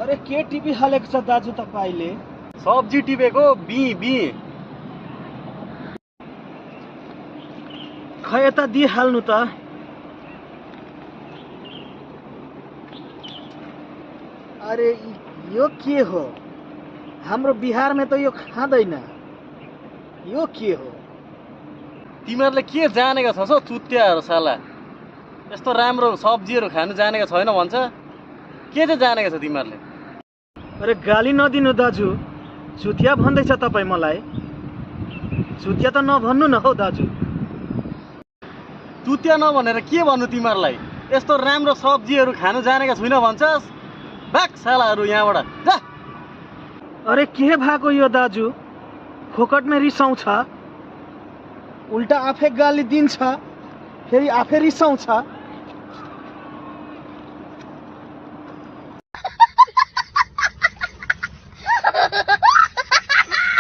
अरे के टिभी हालेको छ दाजु तपाईले? सब्जी टिपेको बी बी। खै यता दिइहाल्नु त। अरे यो के हो? हाम्रो बिहारमा त यो खाँदैन। यो के हो? तिमीहरूले के जानेका छस् हौ चुत्याहरू साला। यस्तो राम्रो सब्जीहरू खानु जानेका छैन भन्छ। के चाहिँ जानेका छ तिमीहरूले? अरे गाली नदिनु दाजु। चुतिया भन्दैछ तपाईँ मलाई। चुतिया त नभन्नु न हौ दाजु। चुतिया नभनेर के भन्नु तिमीहरूलाई? यस्तो राम्रो सब्जीहरू खानु जानेका छैन भन्छस्? भाग सालाहरू यहाँबाट जा। अरे के भएको यो दाजु? फोकटमा रिसाउँछ। उल्टा आफै गाली दिन्छ, फेरि आफै रिसाउँछ।